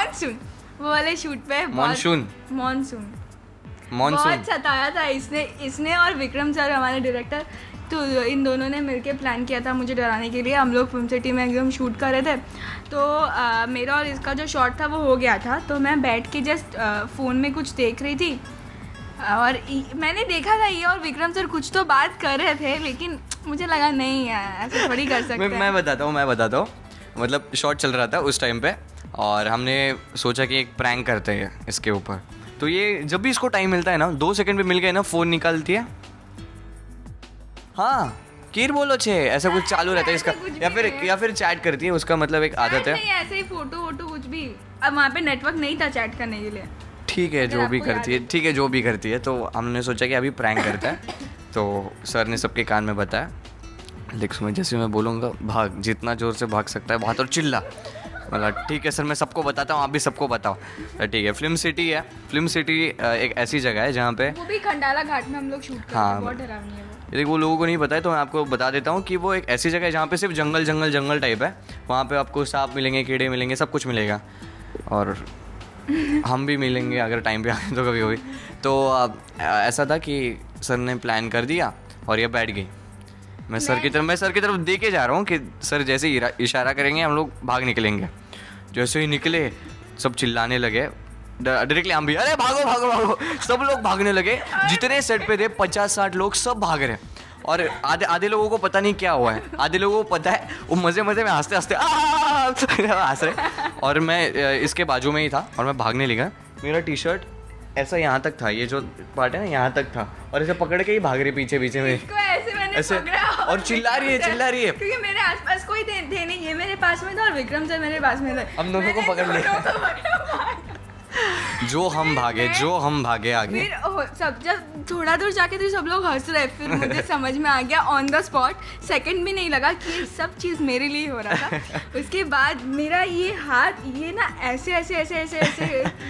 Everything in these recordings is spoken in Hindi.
मॉनसून, वो वाले शूट पे मॉनसून बहुत सताया था इसने और विक्रम सर हमारे डायरेक्टर, तो इन दोनों ने मिलके प्लान किया था मुझे डराने के लिए। हम लोग फिल्म सिटी में एकदम शूट कर रहे थे, तो मेरा और इसका जो शॉट था वो हो गया था, तो मैं बैठ के जस्ट फ़ोन में कुछ देख रही थी और मैंने देखा था ये और विक्रम सर कुछ तो बात कर रहे थे, लेकिन मुझे लगा नहीं यार ऐसे थोड़ी कर सकते हैं। मैं बताता हूँ मतलब शॉट चल रहा था उस टाइम पे और हमने सोचा कि एक प्रैंक करते हैं इसके ऊपर। तो ये जब भी इसको टाइम मिलता है ना, 2 सेकंड पे मिल गए ना, फ़ोन निकालती है, हाँ कीर बोलो छे, ऐसा कुछ चालू रहता है इसका, या फिर चैट करती है, उसका मतलब एक आदत है। नहीं ऐसे ही फोटो कुछ भी, अब वहाँ पे नेटवर्क नहीं था चैट करने के लिए। ठीक है जो भी करती है, तो हमने सोचा कि अभी प्रैंक करता है। तो सर ने सबके कान में बताया, देख सुमित जैसे मैं बोलूँगा भाग, जितना ज़ोर से भाग सकता है भाग और चिल्ला। मतलब ठीक है सर मैं सबको बताता हूँ, आप भी सबको बताओ। ठीक है, फिल्म सिटी है। फिल्म सिटी एक ऐसी जगह है जहाँ पे वो भी खंडाला घाट में हम लोग शूट करते हैं, बहुत डरावनी है वो। देखो वो लोगों को नहीं पता है तो मैं आपको बता देता हूँ कि वो एक ऐसी जगह है जहाँ पे सिर्फ जंगल टाइप है। वहाँ पे आपको सांप मिलेंगे, कीड़े मिलेंगे, सब कुछ मिलेगा, और हम भी मिलेंगे अगर टाइम पे आए तो कभी। तो ऐसा था कि सर ने प्लान कर दिया और ये बैठ गई। मैं सर की तरफ देखे जा रहा हूँ कि सर जैसे ही इशारा करेंगे हम लोग भाग निकलेंगे। जैसे ही निकले सब चिल्लाने लगे डायरेक्टली, हम भी अरे भागो, सब लोग भागने लगे। जितने सेट पे थे 50-60 लोग सब भाग रहे, और आधे लोगों को पता नहीं क्या हुआ है, आधे लोगों को पता है, वो मज़े में हंसते हंस रहे। और मैं इसके बाजू में ही था और मैं भागने लगा। मेरा टी शर्ट ऐसा यहाँ तक था, ये जो पार्ट है ना यहाँ तक था, और इसे पकड़ के ही भाग रही पीछे में ऐसे, और चिल्ला रही है क्योंकि मेरे आसपास कोई थे नहीं, ये मेरे पास में था और विक्रम सर मेरे पास में थे। हम दोनों को पकड़ लिया, जो हम भागे आगे। फिर सब जब थोड़ा दूर जाके तो सब लोग हंस रहे, फिर मुझे समझ में आ गया ऑन द स्पॉट, सेकंड भी नहीं लगा कि सब चीज़ मेरे लिए हो रहा था। उसके बाद मेरा ये हाथ ये ना ऐसे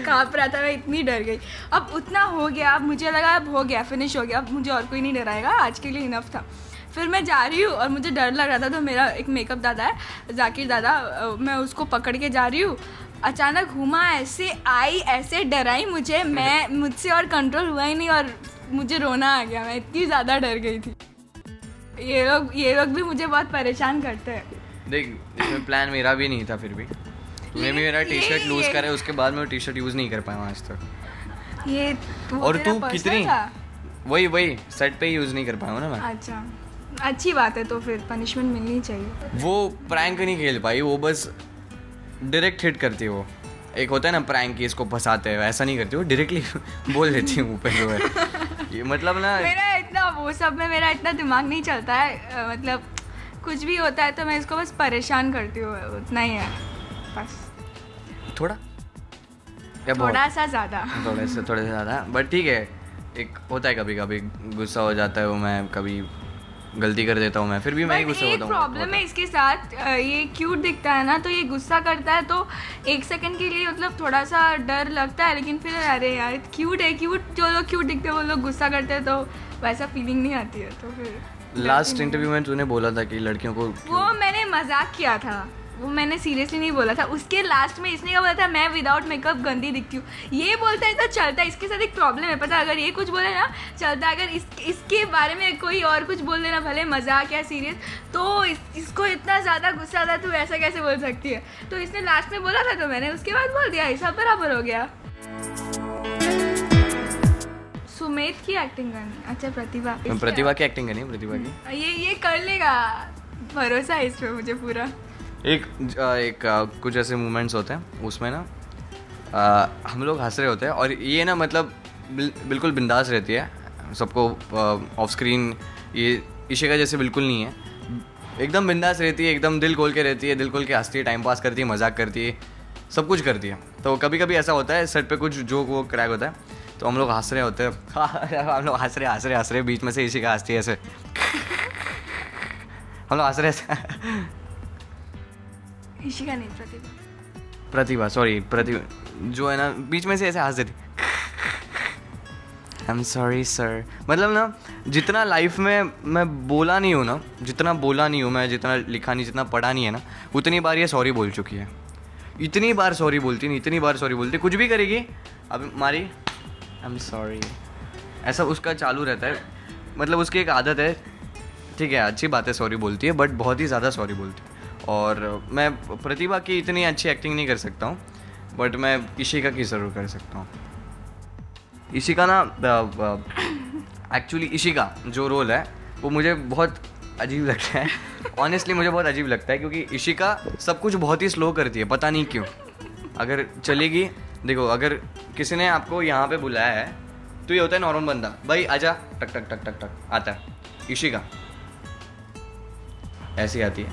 काँप रहा था, मैं इतनी डर गई। अब उतना हो गया, अब मुझे लगा अब हो गया, फिनिश हो गया, अब मुझे और कोई नहीं डराएगा, आज के लिए इनफ था। फिर मैं जा रही हूँ और मुझे डर लग रहा था, तो मेरा एक मेकअप दादा है जाकिर दादा, मैं उसको पकड़ के जा रही हूँ, अचानक हुमा ऐसे आई, ऐसे डराई मुझसे और कंट्रोल हुआ ही नहीं और मुझे रोना आ गया, मैं इतनी ज़्यादा डर गई थी। ये लोग भी मुझे बहुत परेशान करते हैं। देख इसमें प्लान मेरा भी नहीं था, फिर भी तूने भी मेरा टी शर्ट लूज़ करा, उसके बाद मैं टी शर्ट यूज़ नहीं कर पाया आज तक। ये और तू कितनी वही सेट पे यूज़ नहीं कर पाया हूँ ना मैं। अच्छा अच्छी बात है, तो फिर पनिशमेंट मिलनी चाहिए। वो प्रैंक नहीं खेल पाई, वो बस डायरेक्ट हिट करती है। वो एक होता है ना प्रैंक की, इसको फंसाते हैं, ऐसा नहीं करती वो, डायरेक्टली बोल देती हूँ ऊपर जो है। ये मतलब ना मेरा इतना वो सब में मेरा इतना दिमाग नहीं चलता है, मतलब कुछ भी होता है तो मैं इसको बस परेशान करती हूँ, उतना ही है बस। थोड़ा सा ज़्यादा थोड़े से ज़्यादा, बट ठीक है। एक होता है कभी कभी गुस्सा हो जाता है, वो मैं कभी गलती कर देता हूँ मैं, फिर भी मैं ही गुस्सा होता हूँ। प्रॉब्लम है इसके साथ, ये क्यूट दिखता है ना, तो ये गुस्सा करता है तो 1 सेकंड के लिए मतलब थोड़ा सा डर लगता है, लेकिन फिर अरे यार क्यूट है, जो लोग क्यूट दिखते हैं वो लोग गुस्सा करते हैं तो वैसा फीलिंग नहीं आती है। तो फिर लास्ट इंटरव्यू में तूने बोला था कि लड़कियों को, वो मैंने मजाक किया था, वो मैंने सीरियसली नहीं बोला था। उसके लास्ट में इसने क्या बोला था, मैं विदाउट मेकअप गंदी दिखती हूँ, ये बोलता है तो चलता है। इसके साथ एक प्रॉब्लम है पता, अगर ये कुछ बोले ना चलता है, अगर इसके बारे में कोई और कुछ बोल देना, भले मजाक या सीरियस, तो इसको इतना ज़्यादा गुस्सा आता, तू ऐसा कैसे बोल सकती है। तो इसने लास्ट में बोला था तो मैंने उसके बाद बोल दिया, सब बराबर हो गया। सुमेध की एक्टिंग करनी, अच्छा प्रतिभा की एक्टिंग करनी, प्रतिभा की ये कर लेगा, भरोसा है इस पर मुझे पूरा। एक कुछ ऐसे मोमेंट्स होते हैं उसमें ना हम लोग हंस रहे होते हैं, और ये ना मतलब बिल्कुल बिंदास रहती है, सबको ऑफ स्क्रीन ये इशिका जैसे बिल्कुल नहीं है, एकदम बिंदास रहती है, एकदम दिल खोल के रहती है, दिल खोल के हंसती है, टाइम पास करती है, मजाक करती है, सब कुछ करती है। तो कभी कभी ऐसा होता है सेट पे कुछ जोक वो क्रैक होता है, तो हम लोग हंस रहे होते हैं, हम लोग हंस रहे बीच में से इशिका हंसती है ऐसे, हम लोग हंस रहे इशिका नहीं, प्रतिभा जो है ना बीच में से ऐसे हंस देती, आई एम सॉरी सर। मतलब ना जितना लाइफ में मैं बोला नहीं हूँ मैं, जितना लिखा नहीं, जितना पढ़ा नहीं है ना, उतनी बार ये सॉरी बोल चुकी है। इतनी बार सॉरी बोलती नहीं, इतनी बार सॉरी बोलती, कुछ भी करेगी अब मारी आई एम सॉरी, ऐसा उसका चालू रहता है। मतलब उसकी एक आदत है, ठीक है अच्छी बात है सॉरी बोलती है, बट बहुत ही ज़्यादा सॉरी बोलती है। और मैं प्रतिभा की इतनी अच्छी एक्टिंग नहीं कर सकता हूँ, बट मैं इशिका की ज़रूर कर सकता हूँ। इशिका ना एक्चुअली इशिका जो रोल है वो मुझे बहुत अजीब लगता है। ऑनेस्टली मुझे बहुत अजीब लगता है, क्योंकि इशिका सब कुछ बहुत ही स्लो करती है, पता नहीं क्यों। अगर चलेगी, देखो अगर किसी ने आपको यहाँ पे बुलाया है तो ये होता है नॉर्मल बंदा, भाई आजा, टक टक टक टक टक आता है। इशिका ऐसी आती है,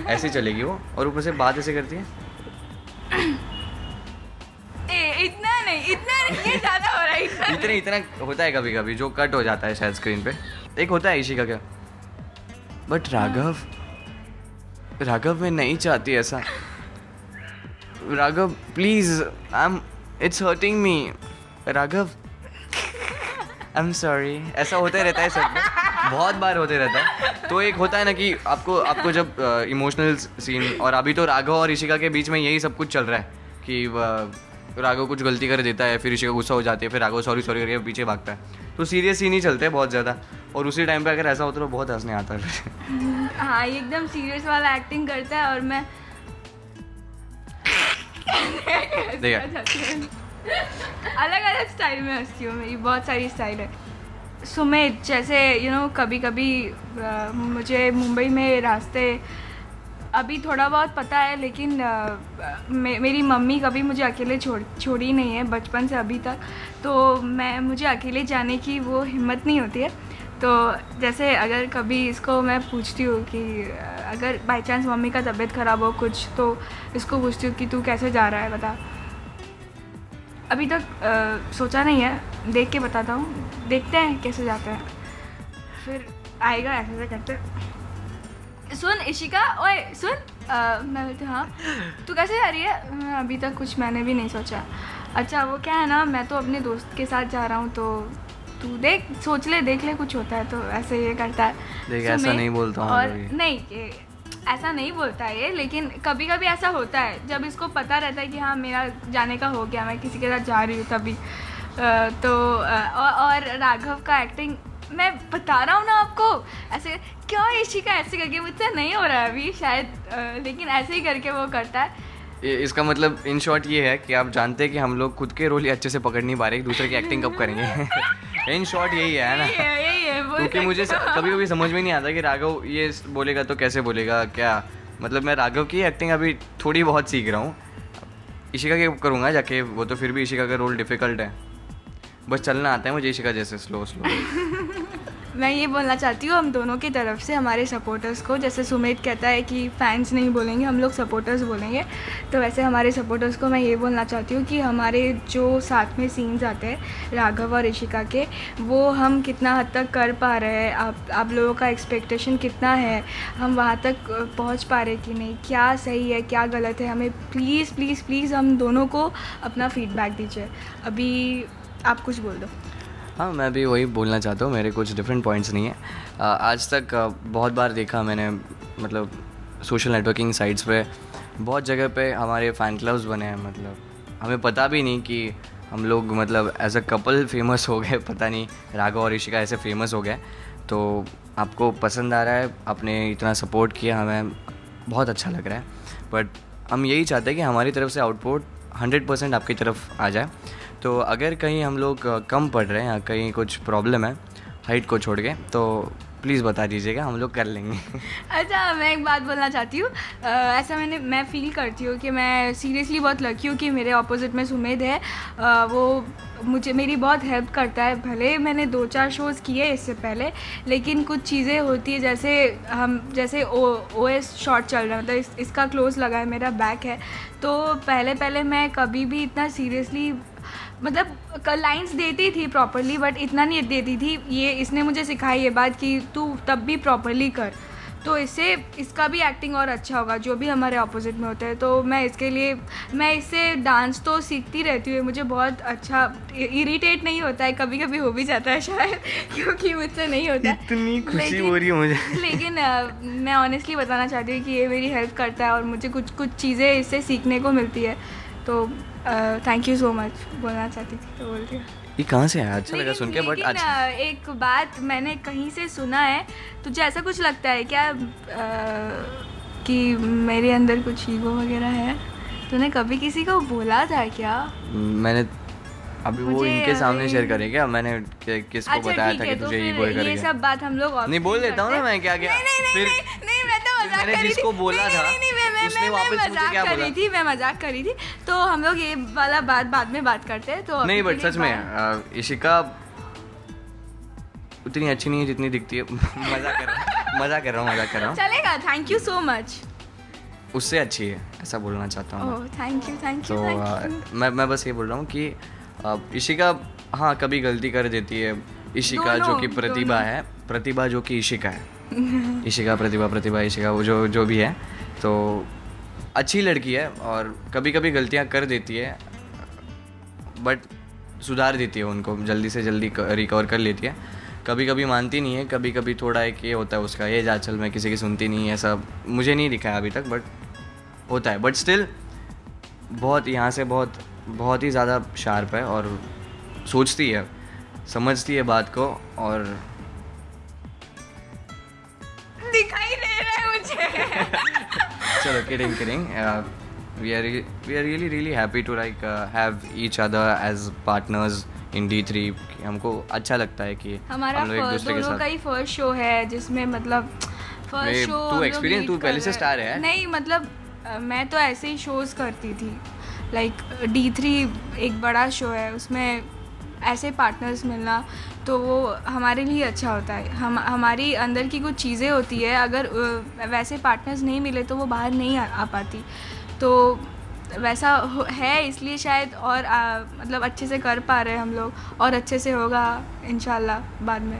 ऐसे चलेगी वो, और ऊपर से बात ऐसे करती है। इतना नहीं, ये ज़्यादा हो रहा है। इतना होता है कभी कभी जो कट हो जाता है शायद स्क्रीन पे, एक होता है इशिका का। बट राघव मैं नहीं चाहती ऐसा। Raghav please, it's hurting me. Raghav I am sorry, ऐसा होता ही रहता है सब में, बहुत बार होते रहता है। तो एक होता है ना कि आपको जब इमोशनल सीन, और अभी तो राघव और इशिका के बीच में यही सब कुछ चल रहा है कि राघव कुछ गलती कर देता है, फिर इशिका गुस्सा हो जाती है, फिर राघव सॉरी करके पीछे भागता है। तो सीरियस सीन ही चलते हैं बहुत ज़्यादा, और उसी टाइम पे अगर ऐसा होता तो बहुत हंसने आता है। हाँ ये एकदम सीरियस वाला एक्टिंग करता है, और मैं अलग अलग स्टाइल में हंसती हूँ, मेरी बहुत सारी स्टाइल है। सुमित जैसे कभी कभी मुझे मुंबई में रास्ते अभी थोड़ा बहुत पता है, लेकिन मेरी मम्मी कभी मुझे अकेले छोड़ी नहीं है बचपन से अभी तक, तो मुझे अकेले जाने की वो हिम्मत नहीं होती है। तो जैसे अगर कभी इसको मैं पूछती हूँ कि अगर बाई चांस मम्मी का तबीयत ख़राब हो कुछ, तो इसको पूछती हूँ कि तू कैसे जा रहा है बता। अभी तक सोचा नहीं है, देख के बताता हूँ, देखते हैं कैसे जाते हैं, फिर आएगा ऐसे करते। सुन इशिका, ओए सुन, मैं बोलती हाँ तू कैसे जा रही है? अभी तक कुछ मैंने भी नहीं सोचा। अच्छा वो क्या है ना, मैं तो अपने दोस्त के साथ जा रहा हूँ, तो तू सोच ले, देख ले, कुछ होता है तो ऐसे ये करता है। देख ऐसा नहीं बोलता हूँ, और नहीं ऐसा नहीं बोलता है ये, लेकिन कभी कभी ऐसा होता है जब इसको पता रहता है कि हाँ मेरा जाने का हो गया, मैं किसी के साथ जा रही हूँ तभी। और राघव का एक्टिंग मैं बता रहा हूँ ना आपको, ऐसे क्यों इशिका ऐसे करके, मुझसे नहीं हो रहा है अभी शायद, लेकिन ऐसे ही करके वो करता है। इसका मतलब इन शॉर्ट ये है कि आप जानते हैं कि हम लोग खुद के रोल ही अच्छे से पकड़ नहीं पा रहे, एक दूसरे की एक्टिंग कब करेंगे। इन शॉर्ट यही है ना, यही है क्योंकि मुझे कभी कभी समझ में नहीं आता कि राघव ये बोलेगा तो कैसे बोलेगा क्या। मतलब मैं राघव की एक्टिंग अभी थोड़ी बहुत सीख रहा हूँ, इशिका के करूँगा जाके, वो तो फिर भी इशिका का रोल डिफ़िकल्ट है, बस चलना आता है मुझे इशिका जैसे स्लो। मैं ये बोलना चाहती हूँ हम दोनों की तरफ से हमारे सपोर्टर्स को, जैसे सुमित कहता है कि फैंस नहीं बोलेंगे, हम लोग सपोर्टर्स बोलेंगे, तो वैसे हमारे सपोर्टर्स को मैं ये बोलना चाहती हूँ कि हमारे जो साथ में सीन्स आते हैं राघव और इशिका के, वो हम कितना हद तक कर पा रहे हैं, आप लोगों का एक्सपेक्टेशन कितना है, हम वहाँ तक पहुँच पा रहे कि नहीं, क्या सही है क्या गलत है, हमें प्लीज़ प्लीज़ प्लीज़ हम दोनों को अपना फीडबैक दीजिए। अभी आप कुछ बोल दो। हाँ मैं भी वही बोलना चाहता हूँ, मेरे कुछ डिफरेंट पॉइंट्स नहीं है। आज तक बहुत बार देखा मैंने, मतलब सोशल नेटवर्किंग साइट्स पे बहुत जगह पे हमारे फ़ैन क्लब्स बने हैं, मतलब हमें पता भी नहीं कि हम लोग मतलब एज अ कपल फेमस हो गए, पता नहीं राघव और इशिका ऐसे फेमस हो गए। तो आपको पसंद आ रहा है, आपने इतना सपोर्ट किया, हमें बहुत अच्छा लग रहा है। बट हम यही चाहते हैं कि हमारी तरफ से आउटपुट 100% आपकी तरफ आ जाए। तो अगर कहीं हम लोग कम पड़ रहे हैं या कहीं कुछ प्रॉब्लम है हाइट को छोड़ के, तो प्लीज़ बता दीजिएगा, हम लोग कर लेंगे। अच्छा मैं एक बात बोलना चाहती हूँ, ऐसा मैं फील करती हूँ कि मैं सीरियसली बहुत लकी हूँ कि मेरे ऑपोजिट में सुमेध है। वो मेरी बहुत हेल्प करता है, भले मैंने 2-4 शोज़ किए इससे पहले, लेकिन कुछ चीज़ें होती है जैसे OS शॉट चल रहा है, मतलब इसका क्लोज लगा है, मेरा बैक है, तो पहले मैं कभी भी इतना सीरियसली मतलब लाइंस देती थी प्रॉपरली, बट इतना नहीं देती थी। इसने मुझे सिखाई ये बात कि तू तब भी प्रॉपरली कर, तो इससे इसका भी एक्टिंग और अच्छा होगा, जो भी हमारे ऑपोजिट में होते हैं। तो मैं इससे डांस तो सीखती रहती हूँ, मुझे बहुत अच्छा, इरिटेट नहीं होता है, कभी कभी हो भी जाता है शायद क्योंकि मुझसे नहीं होता। इतनी खुशी हो रही है मुझे। लेकिन मैं ऑनेस्टली बताना चाहती हूँ कि ये मेरी हेल्प करता है और मुझे कुछ चीज़ें इससे सीखने को मिलती है। तो थैंक यू सो मच बोलना चाहती थी, तो बोलती हूँ। ये कहाँ से आया? अच्छा लगा सुन के, बट लेकिन अच्छा एक बात मैंने कहीं से सुना है, तुझे ऐसा कुछ लगता है क्या कि मेरे अंदर कुछ ईगो वगैरह है? तूने कभी किसी को बोला था क्या? मैंने अभी वो मुझे इनके सामने अभी- शेयर करे क्या? मैंने किसको अच्छा बताया ठीक था है, कि तो तुझे फिर ईगो ये करके? सब बात हम लोग नहीं, बोल देता हूँ ना मैं क्या क्या। नहीं फिर मैं तो मजाक मैंने कर रही जिसको थी। बोला था, उसने वापस मुझे मजाक क्या कर बोला? रही थी, मैं मजाक कर रही थी। तो हम लोग ये वाला बात बाद में बात करते हैं। तो नहीं, अभी बट के सच लिए में इशिका उतनी अच्छी नहीं है जितनी दिखती है। मजा कर रहा हूँ। चलेगा। Thank you so much. उससे अच्छी है, ऐसा बोलना चाहता हूँ मैं। ओह थैंक यू तो मैं बस ये बोल रहा हूँ कि इशिका हाँ कभी गलती कर देती है। इशिका जो दोनों, कि प्रतिभा दोनों। है, प्रतिभा जो कि इशिका है। इशिका प्रतिभा इशिका, वो जो भी है, तो अच्छी लड़की है और कभी कभी गलतियाँ कर देती है, बट सुधार देती है उनको, जल्दी से जल्दी रिकवर कर लेती है। कभी कभी मानती नहीं है, कभी कभी थोड़ा एक ये होता है उसका, ये जा चल मैं किसी की सुनती नहीं, ऐसा मुझे नहीं दिखा है अभी तक, बट होता है। बट स्टिल बहुत यहाँ से बहुत ही ज़्यादा शार्प है और सोचती है, समझती है बात को, और दिखाई दे रहा है मुझे। चलो kidding we are really happy to like have each other as partners in D3। हमको अच्छा लगता है कि हमारा हम लोग एक दूसरे के दोनों साथ। का ही फर्स्ट शो है, जिसमें मतलब फर्स्ट शो तू experience, तू पहले से स्टार है? नहीं मतलब मैं तो ऐसे ही शोज करती थी, लाइक D3 एक बड़ा शो है, उसमें ऐसे पार्टनर्स मिलना तो वो हमारे लिए अच्छा होता है। हमारी अंदर की कुछ चीज़ें होती है, अगर वैसे पार्टनर्स नहीं मिले तो वो बाहर नहीं आ पाती। तो वैसा है, इसलिए शायद और मतलब अच्छे से कर पा रहे हैं हम लोग, और अच्छे से होगा इंशाल्लाह बाद में।